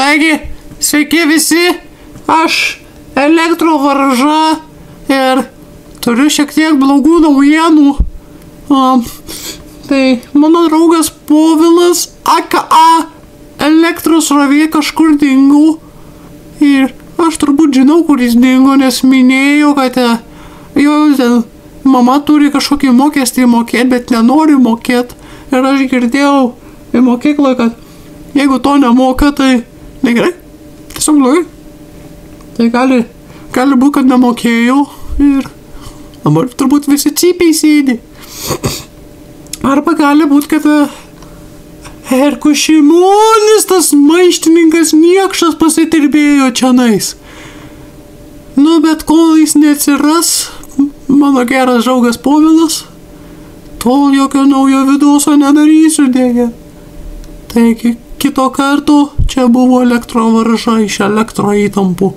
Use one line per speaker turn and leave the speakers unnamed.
Taigi, sveiki visi, aš Elektrovarža ir turiu šiek tiek blogų naujienų. Tai mano draugas Povilas, aka elektros srovė kažkur dingo ir aš turbūt žinau, kur jis dingo, nes minėjo, kad jo mama turi kažkokį mokestį mokėti, bet nenori mokėti. Ir aš girdėjau į mokyklą, kad jeigu to nemoka, tai negerai, tiesiog blogai. Tai gali būti, kad nemokėjau ir dabar turbūt visi cypiai sėdi. Arba gali būti, kad Herkus Šimonis, tas maištininkas niekšas pasitirbėjo čionais. Nu, bet kol jis neatsiras, mano geras draugas Povilas, tol jokio naujo videoso nedarysiu, dėja. Taigi, kito karto čia buvo Elektrovarža iš Elektro įtampų.